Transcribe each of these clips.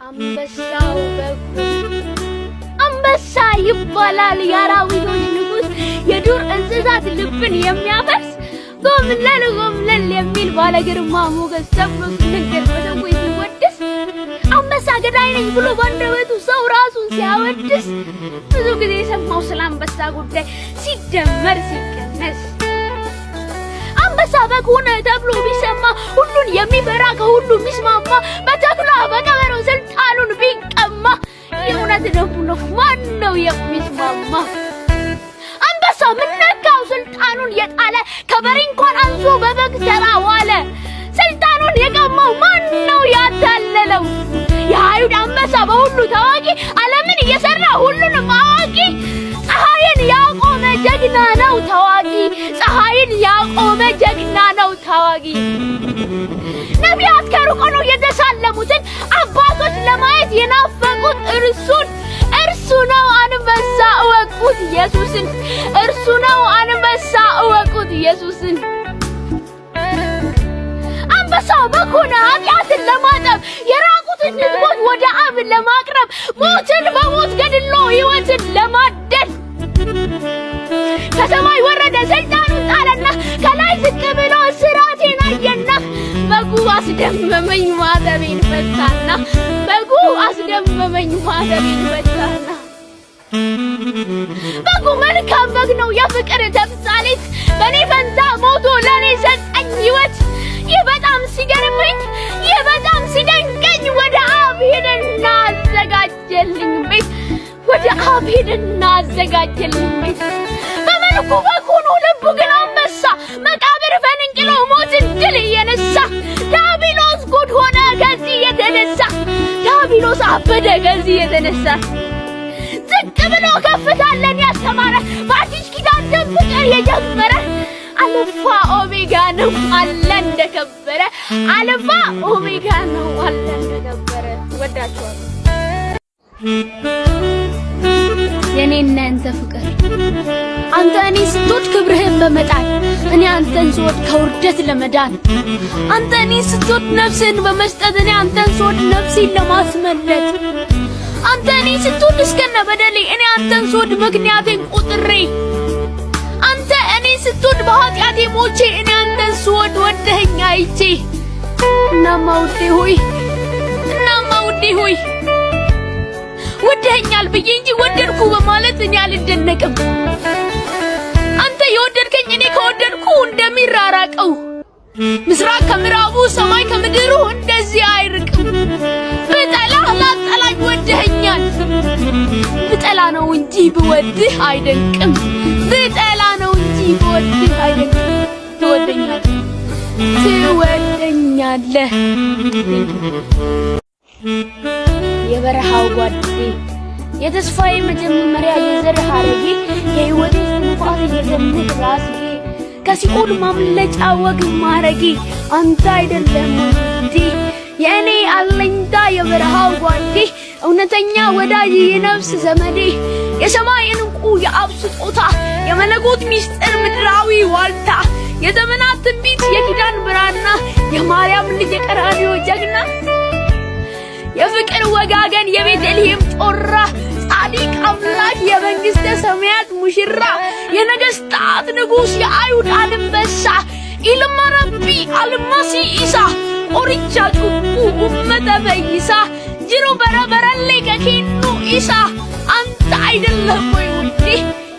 አንበሳው በጉ አንበሳ ይባላል የአራዊቶች ንጉስ የዱር እንስሳት ልብን የሚያፈርስ ጎምለል የሚል ባለ ግርማ ሞገስ ተብሎ ሲነገር በሰዎች ሲወደስ አንበሳ ገዳይ ነኝ ብሎ ባንደበቱ ሰው ራሱን ሲያወድስ ብዙ ጊዜ የሰማው ስለ አንበሳ ጉዳይ ሲደመር ሲቀነስ አንበሳ በግ ሆነ ተብሎ ቢሰማ ሁሉን የሚፈራ ከሁሉ የሚስማማ በተኩላ በቀበሮ ስልጣኑን ቢቀማ የእውነት ነው ማን ነው የሚስማማ? አንበሳ ምን ነካው ስልጣኑን የጣለ ከበሬ እንኳን አንሶ በበግ ተራ ዋለ። ስልጣኑን የቀማው ማን ነው ያታለለው? የአይሁድ አንበሳ በሁሉ ታዋቂ ዓለምን እየሰራ ሁሉንም አዋቂ ፀሐይን ያቆመ ጀግና ነው ታዋቂ ፀሐይን ያቆመ ጀግና ነው ታዋቂ ነቢያት ከሩቅ ነው የተሳለሙትን አባቶች ለማየት የናፈቁት እርሱ ነው አንበሳ እወቁት ኢየሱስን እርሱ ነው አንበሳ እወቁት ኢየሱስን አንበሳ በኮነ ኃጢአትን ለማጠብ የራቁትን ሕዝቦች ወደ አብ ለማቅረብ ሞትን በሞት ገድሎ ሕይወትን ለማደል ከሰማይ ወረደ ሰይጣኑን ጣለና ከላይ ዝቅ ብሎ ስራቴን አየና በጉ አስደመመኝ ማተቤን ፈታና በጉ አስደመመኝ ማተቤን ፈታና በጉ መልካም በግ ነው የፍቅር ተምሳሌት በኔ ፈንታ ሞቶ ለኔ ሰጠኝ ሕይወት ይህ በጣም ሲገርመኝ ይህ በጣም ሲደንቀኝ ወደ አብ ሄደና አዘጋጀልኝ ቤት ወደ አብ ሄደና አዘጋጀልኝ ቤት በመልኩ በግ ሆኖ ልቡ ግን አንበሳ መቃብር ፈንቅሎ ሞትን ድል እየነሳ ዲያብሎስ ጉድ ሆነ ከዚህ የተነሳ ዲያብሎስ አበደ ከዚህ የተነሳ ዝቅ ብሎ ከፍታለን ያስተማረ በአዲስ ኪዳን ደም ፍቅር የጀመረ አልፋ ኦሜጋ ነው አለ እንደከበረ አልፋ ኦሜጋ ነው አለ እንደከበረ ወዳችኋለሁ የኔና አንተ ፍቅር አንተ እኔ ስትወድ ክብርህን በመጣል እኔ አንተን ስወድ ከውርደት ለመዳን አንተ እኔ ስትወድ ነፍስህን በመስጠት እኔ አንተን ስወድ ነፍሴን ለማስመለጥ አንተ እኔ ስትወድ እስከነ በደሌ እኔ አንተን ስወድ ምክንያቴን ቆጥሬ አንተ እኔ ስትወድ በኃጢአቴ ሞቼ እኔ አንተን ስወድ ወደኸኝ አይቼ እናማ ውዴ ሆይ ወደኸኛል ብዬ እንጂ ወደድኩ በማለት እኔ አልደነቅም አንተ የወደድከኝ እኔ ከወደድኩ እንደሚራራቀው ምስራቅ ከምዕራቡ ሰማይ ከምድሩ እንደዚህ አይርቅም ብጠላህ ላጠላኝ ወደኸኛል ብጠላ ነው እንጂ ብወድህ አይደንቅም ብጠላ ነው እንጂ ብወድህ አይደንቅም ትወደኛለህ የበረሃው ጓዴ የተስፋዬ መጀመሪያ የዘር ሐረጌ የሕይወቴ ስንፋስ የገነት ራስጌ ከሲኦል ማምለጫ ወግ ማረጌ አንተ አይደለም ውዴ የእኔ አለኝታ የበረሃው ጓዴ እውነተኛ ወዳጅ የነፍስ ዘመዴ የሰማይ ዕንቁ የአብ ስጦታ የመለኮት ሚስጥር ምድራዊ ዋልታ የዘመናት ትንቢት የኪዳን ብራና የማርያም ልጅ የቀራንዮ ጀግና የፍቅር ወጋገን የቤተልሔም ጮራ ጻድቅ አምላክ የመንግሥተ ሰማያት ሙሽራ የነገሥታት ንጉሥ የአይሁድ አንበሳ ኢልማ ረቢ አልማሲ ኢሳ ኦሪቻ ጩቡ ኡመተ ፈይሳ ጅሩ በረበረሌ ከኬኑ ኢሳ አንተ አይደለም ወይ ውዴ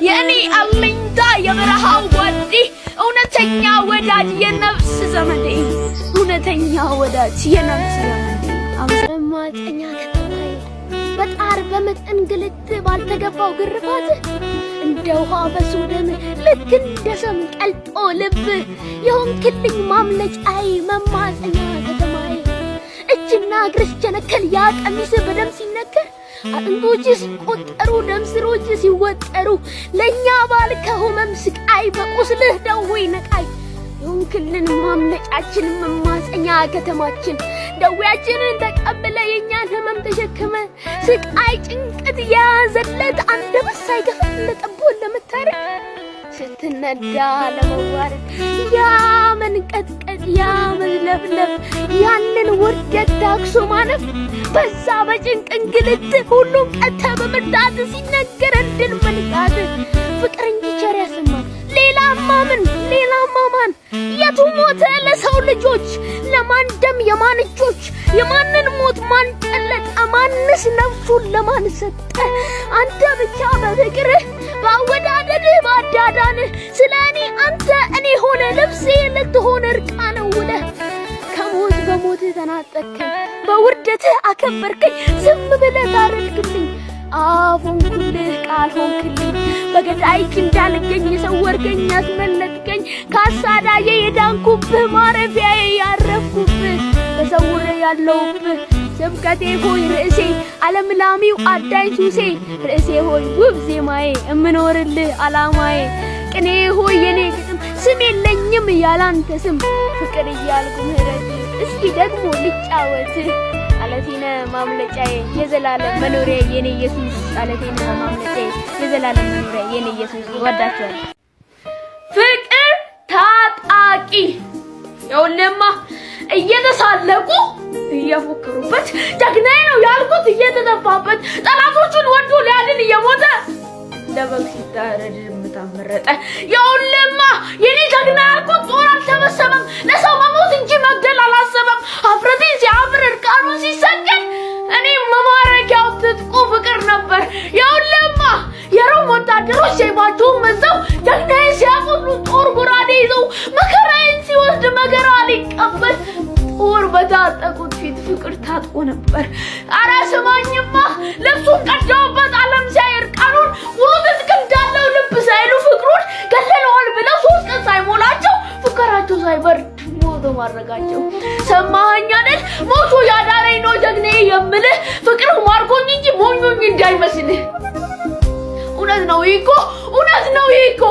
የእኔ አለኝታ የበረሃው ጓዴ እውነተኛ ወዳጅ የነፍስ ዘመዴ እውነተኛ ወዳጅ የነፍስ ዘመዴ አምሰማጠኛ ከተማዬ በጣር በመጠን ግልት ባልተገባው ግርፋት እንደ ውሃ በሱደም ልክ እንደ ሰም ቀልጦ ልብ የሆንክልኝ ማምለጫዬ መማፀኛ ከተማዬ እጅና እግርሽ ቸነከል ያ ቀሚስ በደም ሲነከር አጥንቶች ሲቆጠሩ ደም ስሮች ሲወጠሩ ለኛ ባልከው ህመም ስቃይ በቁስልህ ደዌ ነቃይ የሆንክልን ማምለጫችን መማፀኛ ከተማችን ደዌያችንን ተቀብለ የኛን ህመም ተሸክመ ስቃይ ጭንቀት ያዘለት አንደበት ሳይገፈት ለጠቦ ለመታረቅ ስትነዳ ለመዋረድ ያ መንቀጥቀጥ ያ መዝለፍለፍ ያንን ውርደት ታክሶ ማለፍ በዛ በጭንቅ እንግልት ሁሉም ቀተ በመርዳት ሲነገረን ድል መንቃት ፍቅር እንጂ ቸር ያሰማል ሌላማ ማን የቱ ሞተ ለሰው ልጆች ለማን ደም የማን እጆች የማንን ሞት ማን ጨለጠ ማንስ ነፍሱን ለማን ሰጠ አንተ ብቻ በፍቅርህ ባወዳደድህ ባዳዳንህ ስለኔ አንተ እኔ ሆነ ልብሴ ልትሆን እርቃነ ውለህ ከሞት በሞት ተናጠቅከኝ በውርደትህ አከበርከኝ ዝም ብለህ ታረድክልኝ አፉን ኩልህ ቃል ሆንክልኝ በገዳይ እንዳልገኝ ሰወርከኝ አስመለጥከኝ ካሳዳዬ የዳንኩብህ ማረፊያዬ ያረፍኩብህ በሰውር ያለውብህ ስብከቴ ሆይ ርዕሴ ዓለምላሚው አዳኝ ሱሴ ርዕሴ ሆይ ውብ ዜማዬ እምኖርልህ ዓላማዬ ቅኔ ሆይ የኔ ግጥም ስም የለኝም ያላንተ ስም ፍቅር እያልኩ ምህረት እስኪ ደግሞ ልጫወት አለቴነ ማምለጫዬ የዘላለም መኖሪያ የኔ ኢየሱስ አለቴነ ማምለጫዬ የዘላለም መኖሪያ የኔ ኢየሱስ ወዳቸዋለሁ ፍቅር ታጣቂ የውልማ እየተሳለቁ እየፎከሩበት ጀግናዬ ነው ያልኩት እየተተፋበት ጠላቶቹን ወዶ ሊያድን እየሞተ ለበግ ሲታረድ ምታመረጠ የውልማ የኔ ጀግና ያልኩት ጦር አልተመሰበም ለሰው መሞት እንጂ መግደል አላሰበም አፍረቴን ሲያፍር እርቃኑን ሲሰገድ እኔ መማረኪያው ትጥቁ ፍቅር ነበር የውልማ የሮም ወታደሮች ሰይፋቸውን መዘው ጀግናዬ ሲያቆሉ ጦር ጎራዴ ይዘው መከራዬን ሲወስድ መከራ ሊቀበል ጦር በታጠቁት ፊት ፍቅር ታጥቆ ነበር አረ ስማኝማ ልብሱን ቀደውበት ዓለም ሲያይ እርቃኑን ሙሉ ትጥቅ እንዳለው ልብ ሳይሉ ፍቅሩን ገለለዋል ብለው 3 ቀን ሳይሞላቸው ፍቅራቸው ሳይበርድ ሞቶ ማረጋቸው ሰማኸኝ አይደል ሞቶ ያዳረኝ ነው ጀግናዬ የምልህ ፍቅር ማርኮኝ እንጂ ሞኞኝ እንዳይመስልህ እውነት ነው ይኮ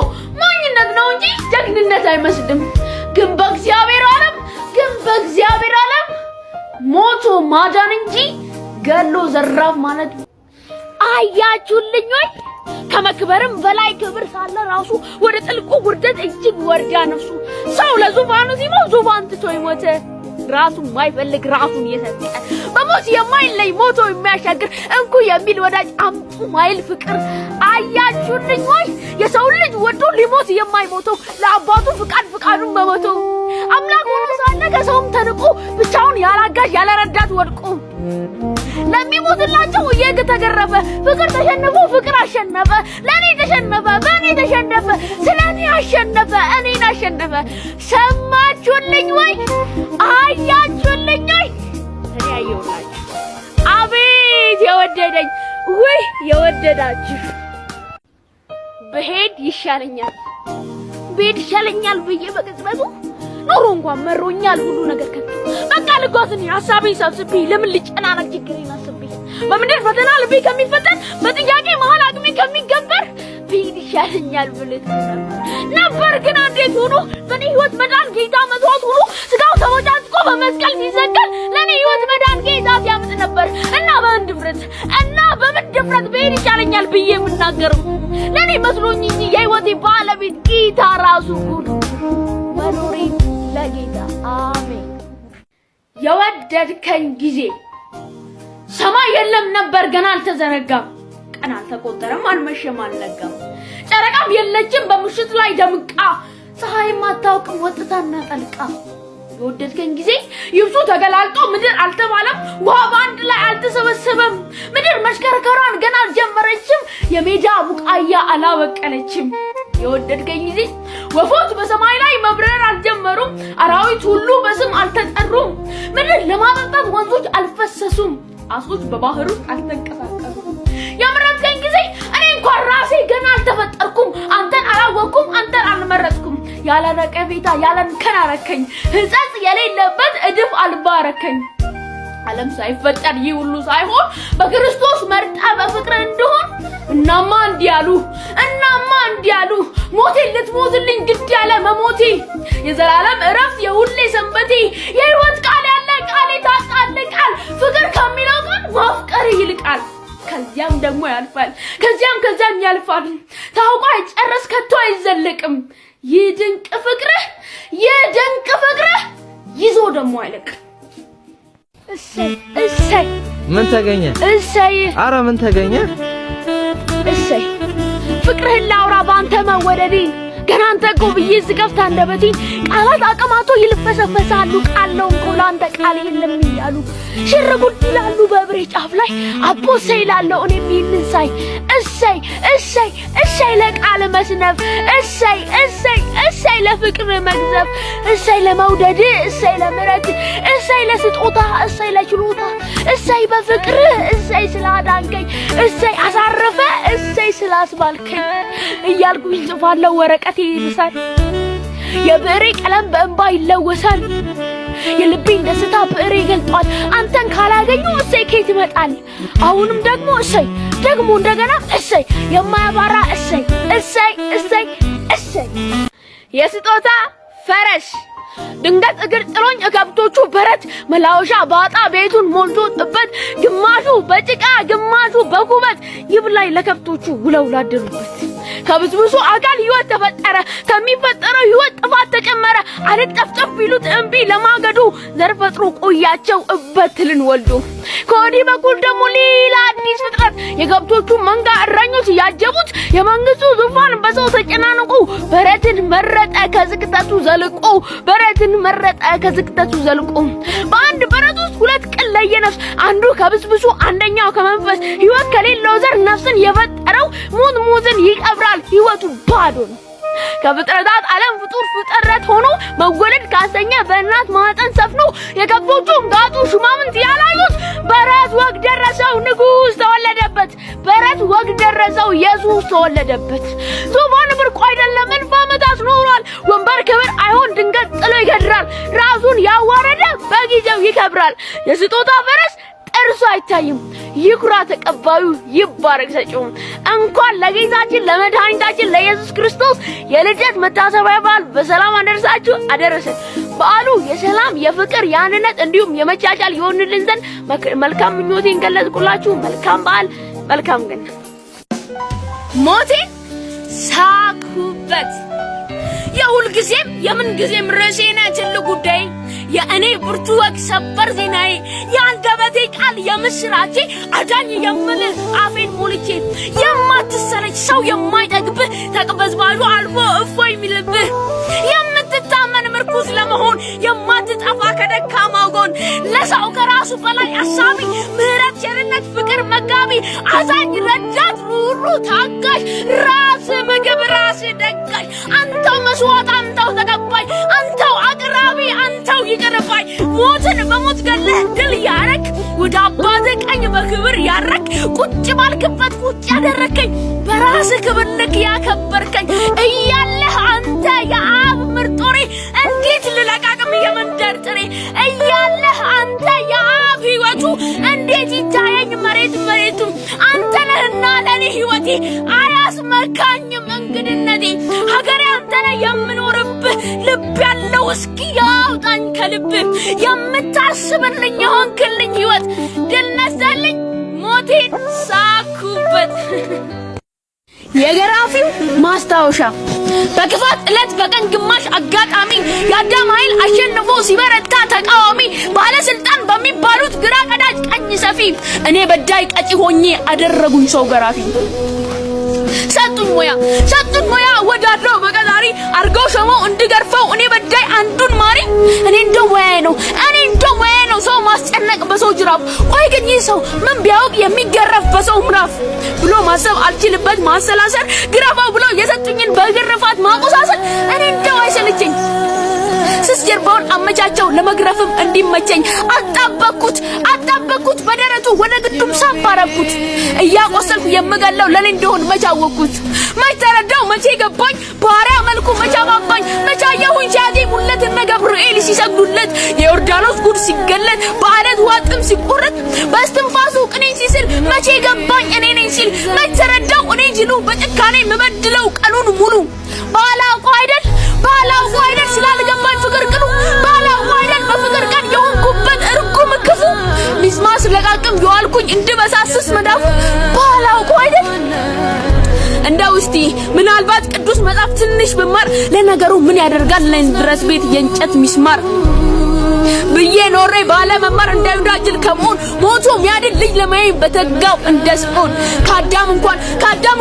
ሞኝነት ነው እንጂ ጀግንነት አይመስልም ግን በእግዚአብሔር ዓለም ሞቶ ማዳን እንጂ ገሎ ዘራፍ ማለት አያችሁልኝ ወይ ከመክበርም በላይ ክብር ሳለ ራሱ ወደ ጥልቁ ውርደት እጅግ ወርዳ ነፍሱ ሰው ለዙፋኑ ሲሞት ዙፋን ትቶ ይሞተ ራሱን ማይፈልግ ራሱን የሰጠ በሞት የማይለይ ሞቶ የሚያሻግር እንኩ የሚል ወዳጅ አምጡ ማይል ፍቅር አያችሁልኝ ወይ የሰው ልጅ ወዶ ሊሞት የማይሞተው ለአባቱ ፍቃዱን በሞተው አምላክ ሆኖ ሳለ ከሰውም ተንቆ ብቻውን ያላጋሽ ያለረዳት ወድቆ ለሚሞትላቸው እየተገረፈ ፍቅር ተሸነፈ ፍቅር አሸነፈ ለኔ ተሸነፈ በኔ ተሸነፈ ስለኔ አሸነፈ እኔን አሸነፈ ሰማችሁልኝ ወይ አያችሁልኝ ወይ እኔ አየሁላችሁ አቤት የወደደኝ ወይ የወደዳችሁ በሄድ ይሻለኛል ብዬ በቅጽበቱ ኑሮ እንኳን መሮኛል ሁሉ ነገር ከቶ በቃ ልጓዝን ሐሳቤን ሰብስቤ ለምን ልጨናነቅ ችግሬን አስቤ በምድር ፈተና ልቤ ከሚፈተን በጥያቄ መሃል አቅሜ ከሚገበር ብሄድ ይሻለኛል ብልት ነበር ግን እንዴት ሆኖ በኔ ህይወት መዳን ጌታ መስዋዕት ሆኖ ስጋው ተወጫጭቆ በመስቀል ሲሰቀል ለኔ ህይወት መዳን ጌታ ሲያምጥ ነበር እና በምን ድፍረት ብሄድ ይሻለኛል ብዬ የምናገረው ለኔ መስሎኝ እንጂ የህይወቴ ባለቤት ጌታ ራሱ ሁሉ መኖሬ ለጌታ አሜን የወደድከኝ ጊዜ ሰማይ የለም ነበር ገና አልተዘረጋም ቀን አልተቆጠረም አልመሸም አልነጋም ጨረቃም የለችም በምሽት ላይ ደምቃ ፀሐይም አታውቅም ወጥታና ጠልቃ የወደድከኝ ጊዜ ይብሱ ተገላልጦ ምድር አልተባለም ውሃ በአንድ ላይ አልተሰበሰበም ምድር መሽከርከሯን ገና አልጀመረችም የሜዳ ቡቃያ አላበቀለችም የወደድከኝ ጊዜ ወፎች በሰማይ ላይ መብረር አልጀመሩም አራዊት ሁሉ በስም አልተጠሩም ምድር ለማጠጣት ወንዞች አልፈሰሱም አሶች በባህሩ አልተንቀሳቀሱም የመረጥከኝ ጊዜ እኔ እንኳን ራሴ ገና አልተፈጠርኩም አንተን አላወቅኩም አንተን አልመረጥኩም ያለ ነቀፌታ ያለ እንከን አረከኝ ሕጸጽ የሌለበት እድፍ አልባረከኝ ዓለም ሳይፈጠር ይህ ሁሉ ሳይሆን በክርስቶስ መርጣ በፍቅር እንደሆን እናማ እንዲያሉ ሞቴ ልትሞትልኝ ግድ ያለ መሞቴ የዘላለም እረፍት የሁሌ ሰንበቴ የህይወት ቃል ያለ ቃል የታጣለ ቃል ፍቅር ከሚለው ቃል ማፍቀር ይልቃል ከዚያም ደግሞ ያልፋል ከዚያም ያልፋል ታውቆ አይጨረስ ከቶ አይዘለቅም ይድንቅ ፍቅርህ ይዞ ደግሞ አይለቅ እሰይ ምን ተገኘ እሰይ አረ ምን ተገኘ እሰይ ፍቅርህን ላውራ ባንተ መወደዴ ገና አንተ ቆብዬ ዝገፍታ እንደበቲ ቃላት አቀማቶ ይልፈሰፈሳሉ ቃለው እንቆላንተ ቃል የለም ይላሉ ሽርጉድ ይላሉ በብሬ ጫፍ ላይ አቦሰ ይላሉ እኔም ይህንን ሳይ እሰይ ለቃል መስነፍ እሰይ ለፍቅር መግዘፍ እሰይ ለመውደድ እሰይ ለምረት እሰይ ለስጦታ እሰይ ለችሎታ እሰይ በፍቅር እሰይ ስላዳንከኝ እሰይ አሳረፈ እሰይ ስላስባልከኝ እያልኩ ይጽፋለሁ ወረቀቴ ይርሳል የብሬ ቀለም በእንባ ይለወሳል የልቤን ደስታ ብሬ ገልጧል አንተን ካላገኙ እሰይ ከየት ይመጣል አሁንም ደግሞ እሰይ ደግሞ እንደገና እሰይ የማያባራ እሰይ የስጦታ ፈረስ ድንገት እግር ጥሎኝ ከብቶቹ በረት መላወሻ ባጣ ቤቱን ሞልቶ ጥበት ግማሹ በጭቃ ግማሹ በኩበት ይብላይ ለከብቶቹ ውለው ላደሩበት ከብዙ አካል ህይወት ተፈጠረ ከሚፈጠረው ህይወት ጥፋት ተጨመረ አልጠፍጠፍ ቢሉት እንቢ ለማገዱ ዘር ፈጥሮ ቆያቸው እበትልን ወልዶ ከወዲህ በኩል ደግሞ ሌላ አዲስ ፍጥረት የከብቶቹ መንጋ እረኞች ያጀቡት የመንግስቱ ዙፋን በሰው ተጨናንቆ በረትን መረጠ ከዝቅጠቱ ዘልቆ በአንድ በረት ውስጥ ሁለት ቅል ለየነፍስ አንዱ ከብስብሱ አንደኛው ከመንፈስ ህይወት ከሌለው ዘር ነፍስን የፈጠረው ሙዝን ይቀብራል ህይወቱ ባዶ ነው ከፍጥረታት ዓለም ፍጥረት ሆኖ መወለድ ካሰኘ በእናት ማህፀን ሰፍኖ የከብቶቹም ጋጡ ሹማምንት ያላዩት በረት ወግ ደረሰው ንጉስ ተወለደበት በረት ወግ ደረሰው ኢየሱስ ተወለደበት ዙፋን ብርቁ አይደለም እልፍ ዓመታት ኖሯል ወንበር ክብር አይሆን ድንገት ጥሎ ይገድራል ራሱን ያዋረደ በጊዜው ይከብራል የስጦታ ፈረስ እርሱ አይታይም ይኩራ ተቀባዩ ይባረክ ሰጪው እንኳን ለጌታችን ለመድኃኒታችን ለኢየሱስ ክርስቶስ የልደት መታሰቢያ በዓል በሰላም አደረሰን በዓሉ የሰላም የፍቅር የአንድነት እንዲሁም የመቻቻል ይሆንልን ዘንድ መልካም ምኞቴን ገለጽኩላችሁ መልካም በዓል መልካም ገና ሞቴ ሳኩበት የሁል ጊዜም የምን ጊዜም ርዕሴና ትልቅ ጉዳይ የእኔ ብርቱ ወግ ሰበር ዜናዬ የአንደበቴ ቃል የምስራቼ አዳኝ የምልህ አፌን ሞልቼ የማትሰለች ሰው የማይጠግብህ ተቅበዝባዡ አልፎ እፎይ የሚልብህ የምትታመን ምርኩዝ ለመሆን የማትጠፋ ከደካማው ጎን ለሰው ከራሱ በላይ አሳቢ ምህረት ቸርነት ፍቅር መጋቢ አዛኝ ረዳት ሩሩ ታጋሽ ራስ ምግብ ራስ ደጋሽ አንተው መስዋዕት አንተው ተቀባይ አንተው አቅራቢ አንተው ይቅርባይ ሞትን በሞት ገለህ ድል ያረክ ወደ አባትህ ቀኝ በክብር ያረክ ቁጭ ባልክበት ቁጭ ያደረከኝ በራስ ክብር ልክ ያከበርከኝ እያለህ አንተ የአብ ምርጦሬ እንዴት ልለቃቅም የመንደር ጥሬ እያለህ አንተ የአብ ህይወቱ እንዴት ይታየኝ መሬቱ አንተ ነህና ለኔ ህይወቴ አያስመካኝም እንግድነቴ ሀገሬ አንተ ነህ የምኖርብህ ልብ ያለው እስኪ ያውጣኝ ከልብህ የምታስብልኝ የሆንክልኝ ህይወት ድል ነሳልኝ ሞቴን ሳኩበት የገራፊው ማስታወሻ በክፋት ዕለት በቀን ግማሽ አጋጣሚ የአዳም ኃይል አሸንፎ ሲበረታ ተቃዋሚ ባለስልጣን በሚባሉት ግራ ቀዳጅ ቀኝ ሰፊ እኔ በዳይ ቀጪ ሆኜ አደረጉኝ ሰው ገራፊ ሰጡኝ ሞያ ወዳድረው በቀጣሪ አርገው ሸመው እንድገርፈው እኔ በዳይ አንዱን ማሪ እኔ እንደው ሞያዬ ነው ሰው ማስጨነቅ በሰው ጅራፍ ቆይ ግን ይህ ሰው ምን ቢያውቅ የሚገረፍ በሰው ምራፍ ብሎ ማሰብ አልችልበት ማሰላሰል ግረፋው ብሎ የሰጡኝን በግርፋት ማቆሳሰል እኔ እንደው አይሰለቸኝ ስስ ጀርባውን አመቻቸው ለመግረፍም እንዲመቸኝ አጣበቅኩት በደረቱ ወደ ግዱም ሳባረኩት እያቆሰልኩ የምገለው ለኔ እንደሆን መቻወኩት ማይተረዳው መቼ ገባኝ ባሪያ መልኩ መቻባባኝ መቻየሁኝ ሲያዜሙለት እነ ገብርኤል ሲሰግዱለት የዮርዳኖስ ጉድ ሲገለጥ በአለት ዋጥም ሲቆረጥ በእስትንፋሱ ቅኔ ሲስል መቼ ገባኝ እኔ ነኝ ሲል ማይተረዳው እኔ ጅሉ በጭካኔ መበድለው ቀኑን ሙሉ ባላውቀው አይደል ስላልገባኝ ፍቅር ቅሉ ባላውቀው አይደል በፍቅር ቀን የሆንኩበት እርጉም ክፉ ሚስማስ ለቃቅም የዋልኩኝ እንድበሳስስ መዳፉ እንደው እስቲ ምናልባት ቅዱስ መጽሐፍ ትንሽ ብማር ለነገሩ ምን ያደርጋል ለድረስ ቤት የእንጨት ሚስማር ብዬ ኖሬ ባለ መማር እንዳይዳጅል ከመሆን ሞቶ ሚያድል ልጅ ለማየት በተጋው እንደስቆን ካዳም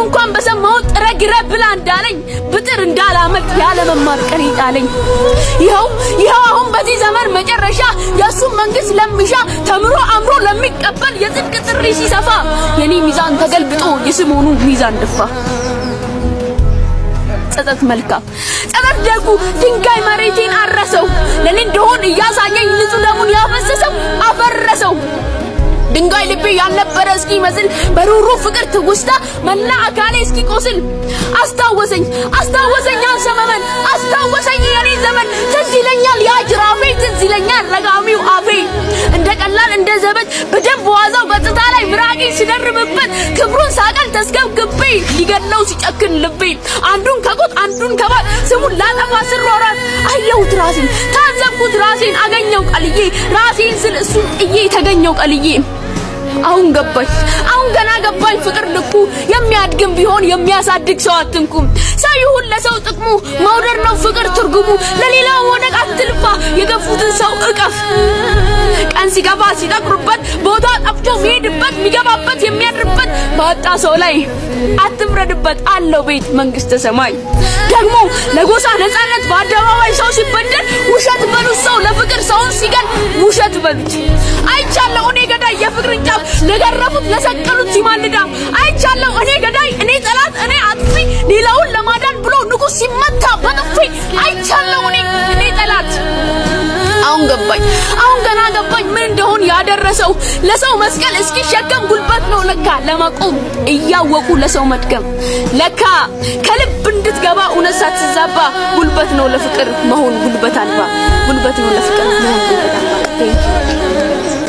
እንኳን በሰማው ጥረግረ ብላ እንዳለኝ ብጥር እንዳላመጥ ያለ መማር ቀን ይጣለኝ ይኸው አሁን በዚህ ዘመን መጨረሻ የሱ መንግስት ለምሻ ተምሮ አምሮ ለሚቀበል የጽድቅ ጥሪ ሲሰፋ የኔ ሚዛን ተገልብጦ የስሞኑ ሚዛን ደፋ ጸጸት መልካም ጸጸት ደጉ ድንጋይ መሬቴን አረሰው ለኔ እንደሆን ያሳየኝ ንጹህ ደሙን ያፈሰሰው አፈረሰው ድንጋይ ልቤ ያልነበረ እስኪ መስል በሩሩ ፍቅር ትውስታ መላ አካሌ እስኪ ቆስል አስታወሰኝ አንሰመመን አስታወሰኝ የኔ ዘመን ትዝ ይለኛል ያጅራፌ ትዝ ይለኛል ረጋሚው አፌ እንደ ቀላል እንደ ዘበት በደንብ ዋዛው ገጽታ ላይ ምራቂ ሲደርብበት ክብሩን ሳቀል ተስገብግቤ ሊገለው ሲጨክን ልቤ አንዱን ከቆጥ አንዱን ከባል ስሙን ላጠፋ ስሯሯጥ አየሁት ራሴን ታዘብኩት ራሴን አገኘው ቀልዬ ራሴን ስል እሱን ጥዬ ተገኘው ቀልዬ አሁን ገና ገባኝ ፍቅር ልኩ የሚያድግም ቢሆን የሚያሳድግ ሰው አትንኩም ሰው ይሁን ለሰው ጥቅሙ መውደድ ነው ፍቅር ትርጉሙ ለሌላው ወደቅ አትልፋ የገፉትን ሰው እቀፍ ቀን ሲገባ ሲጠቁርበት ቦታ ጠፍቶ የሚሄድበት የሚገባበት የሚያድርበት ባጣ ሰው ላይ አትፍረድበት አለው ቤት መንግስተ ሰማይ ደግሞ ለጎሳ ነፃነት በአደባባይ ሰው ሲበደል ውሸት በሉት ሰው ለፍቅር ሰውን ሲገል ውሸት በሉት አይቻለው እኔ ገዳይ የፍቅርን ጫፍ ለገረፉት ለሰቀሉት ሲማልዳ አይቻለው እኔ ገዳይ እኔ ጠላት እኔ አጥፊ ሌላውን ለማዳን ብሎ ንጉስ ሲመታ በጥፊ አይቻለው እኔ ጠላት አሁን ገና ገባኝ ምን እንደሆን ያደረሰው ለሰው መስቀል እስኪሸከም ጉልበት ነው ለካ ለማቆም እያወቁ ለሰው መድገም ለካ ከልብ እንድትገባ እውነት ሳትዛባ ጉልበት ነው ለፍቅር መሆን ጉልበት አልባ ጉልበት ነው ለፍቅር መሆን ጉልበት አልባ